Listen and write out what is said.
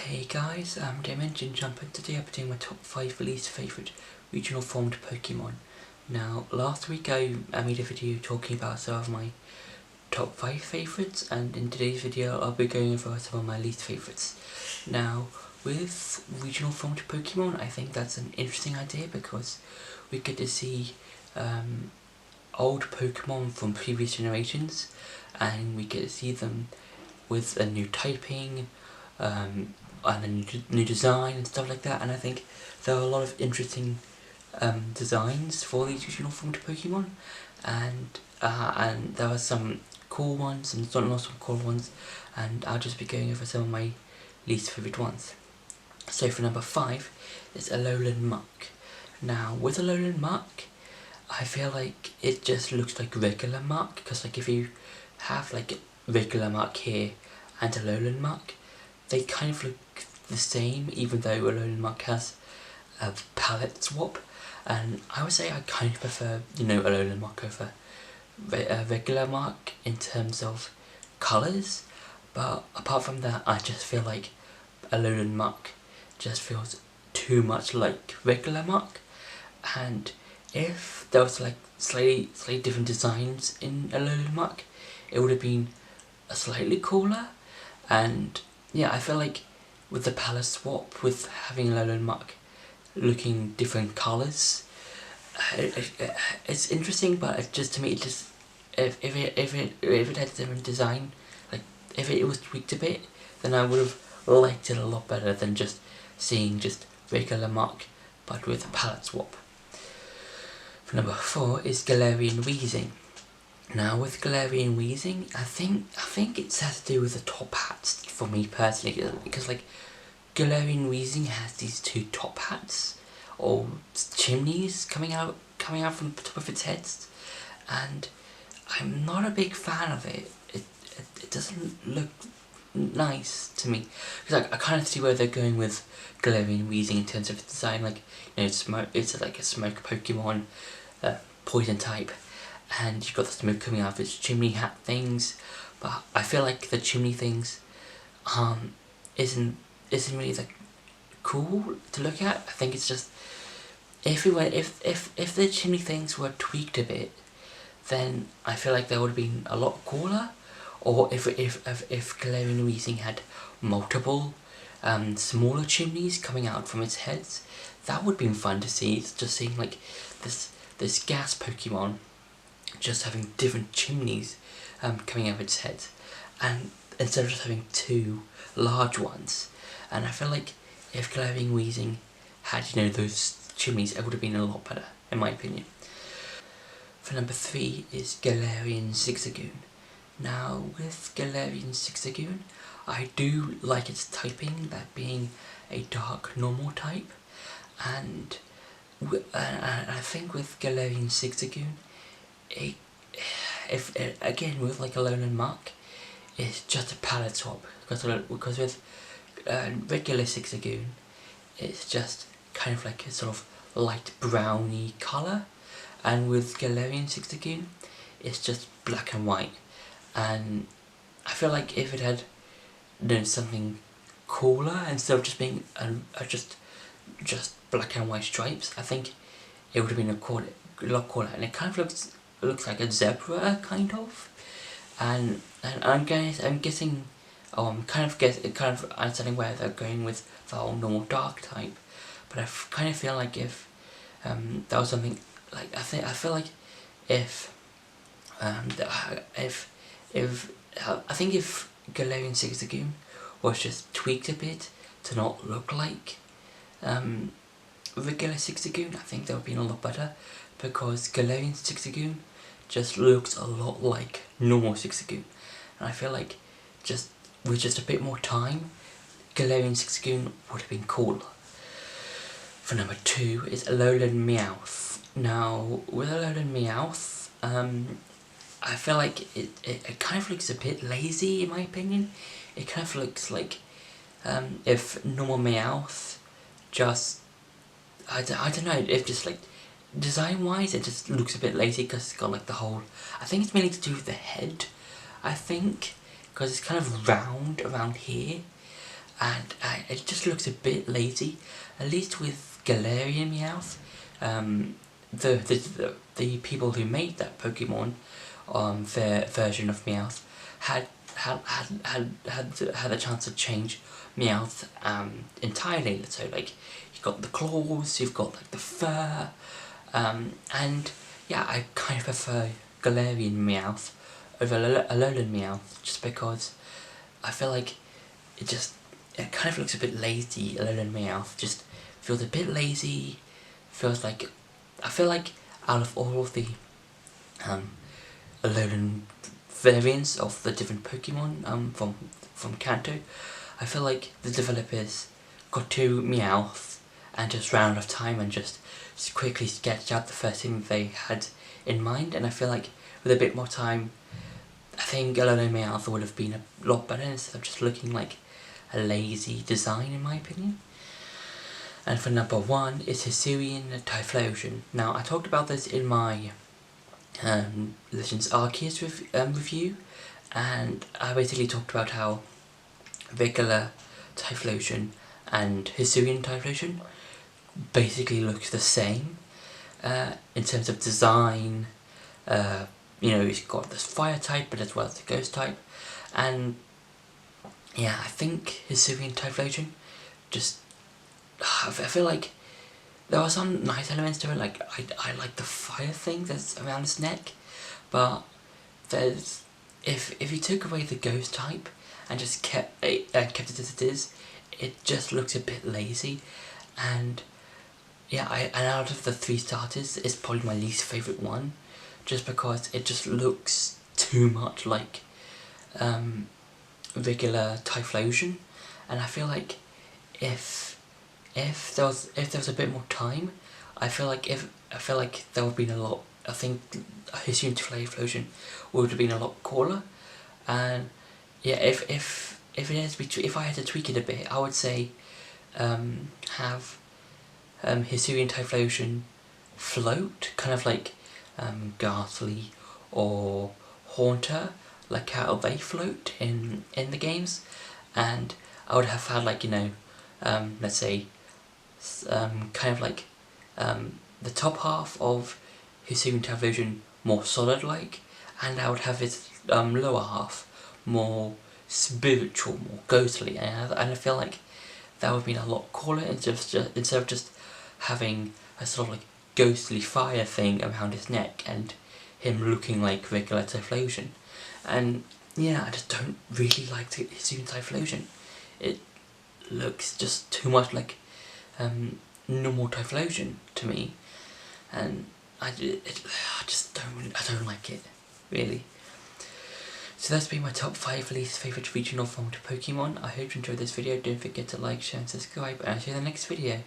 Hey guys, I'm Dimension Jumper. Today I'll be doing my top 5 least favourite regional formed Pokemon. Now, last week I made a video talking about some of my top 5 favourites, and in today's video I'll be going over some of my least favourites. Now, with regional formed Pokemon, I think that's an interesting idea because we get to see old Pokemon from previous generations, and we get to see them with a new typing, and a new design and stuff like that, and I think there are a lot of interesting designs for these regional formed Pokemon, and there are some cool ones and not some cool ones, and I'll just be going over some of my least favourite ones. So for number 5 is Alolan Monk. Now with Alolan Monk, I feel like it just looks like regular Monk, because like if you have like regular Monk here and Alolan Monk, they kind of look the same, even though Alolan Monk has a palette swap, and I would say I kind of prefer, Alolan Monk over regular Monk in terms of colours, but apart from that I just feel like Alolan Monk just feels too much like regular Monk, and if there was like slightly different designs in Alolan Monk, it would have been slightly cooler. And yeah, I feel like with the palette swap, with having Alolan Monk looking different colours, it's interesting, but it just, to me, it just, if it had a different design, like if it was tweaked a bit, then I would have liked it a lot better than just seeing just regular Monk but with a palette swap. For number 4 is Galerian Wheezing. Now with Galerian Wheezing, I think it's has to do with the top hats for me personally, because like Galerian Wheezing has these two top hats or chimneys coming out from the top of its heads, and I'm not a big fan of it. It doesn't look nice to me, because I kind of see where they're going with Galerian Wheezing in terms of its design. Like, it's like a smoke Pokemon, poison type, and you've got the smoke coming out of its chimney hat things, but I feel like the chimney things isn't really that cool to look at. I think it's just, if the chimney things were tweaked a bit, then I feel like they would have been a lot cooler. Or if Galerian Wheezing had multiple smaller chimneys coming out from its heads, that would have been fun to see. It's just seeing like this gas Pokemon just having different chimneys coming out of its head, and instead of just having two large ones. And I feel like if Galerian Wheezing had those chimneys, it would have been a lot better, in my opinion. For number 3 is Galarian Zigzagoon. Now with Galarian Zigzagoon, I do like its typing, that being a dark normal type, and I think with Galarian Zigzagoon, again with like Alolan Monk, it's just a palette swap, because with regular Zigzagoon, it's just kind of like a sort of light browny colour, and with Galarian Zigzagoon, it's just black and white. And I feel like if it had something cooler instead of just being just black and white stripes, I think it would have been a lot cooler. And it kind of looks like a zebra, kind of. And I'm guessing, I'm kind of understanding where they're going with the whole normal dark type. But I kind of feel like if there was something like, I feel like if Galarian Zigzagoon was just tweaked a bit to not look like regular Zigzagoon, I think that would have been a lot better, because Galarian Zigzagoon just looks a lot like normal Zigzagoon, and I feel like with just a bit more time, Galarian Zigzagoon would have been cooler. For number 2 is Alolan Meowth. Now with Alolan Meowth, I feel like it kind of looks a bit lazy, in my opinion. It kind of looks like if normal Meowth just, I don't know, if just like design wise it just looks a bit lazy, because it's got like the whole, I think it's mainly to do with the head, I think, because it's kind of round around here, and it just looks a bit lazy, at least with Galerian Meowth. The people who made that Pokemon version of Meowth had a chance to change Meowth entirely. So like you've got the claws, you've got like the fur, and yeah, I kind of prefer Galerian Meowth over Alolan Meowth, just because I feel like it kind of looks a bit lazy. Alolan Meowth just feels a bit lazy. Feels like I feel like out of all of the Alolan variants of the different Pokemon from Kanto, I feel like the developers got to Meowth and just ran out of time and just quickly sketched out the first thing they had in mind. And I feel like with a bit more time, I think Alolan Meowth would have been a lot better instead of just looking like a lazy design, in my opinion. And for number 1 is Syrian Typhlosion. Now, I talked about this in my Legends Arceus review, and I basically talked about how regular Typhlosion and Syrian Typhlosion basically look the same in terms of design. You know, it's got this fire type, but as well as the ghost type, and yeah, I think Syrian Typhlosion just, I feel like there are some nice elements to it. Like I like the fire thing that's around his neck, but there's if you took away the ghost type and just kept it as it is, it just looks a bit lazy. And yeah, and out of the 3 starters, it's probably my least favourite one, just because it just looks too much like regular Typhlosion. And I feel like if there was a bit more time, I feel like there would have been a lot. I think Syrian Typhlosion would have been a lot cooler. And yeah, if I had to tweak it a bit, I would say have Syrian Typhlosion float, kind of like Ghastly or Haunter, like how they float in the games. And I would have had, like, you know, let's say kind of like the top half of Syrian Typhlosion more solid like, and I would have its lower half more spiritual, more ghostly, and I feel like that would have been a lot cooler instead of just having a sort of like ghostly fire thing around his neck and him looking like regular Typhlosion. And yeah, I just don't really like Syrian Typhlosion. It looks just too much like normal Typhlosion to me, and I don't like it, really. So that's been my top 5 least favourite regional formed Pokemon. I hope you enjoyed this video. Don't forget to like, share and subscribe, and I'll see you in the next video.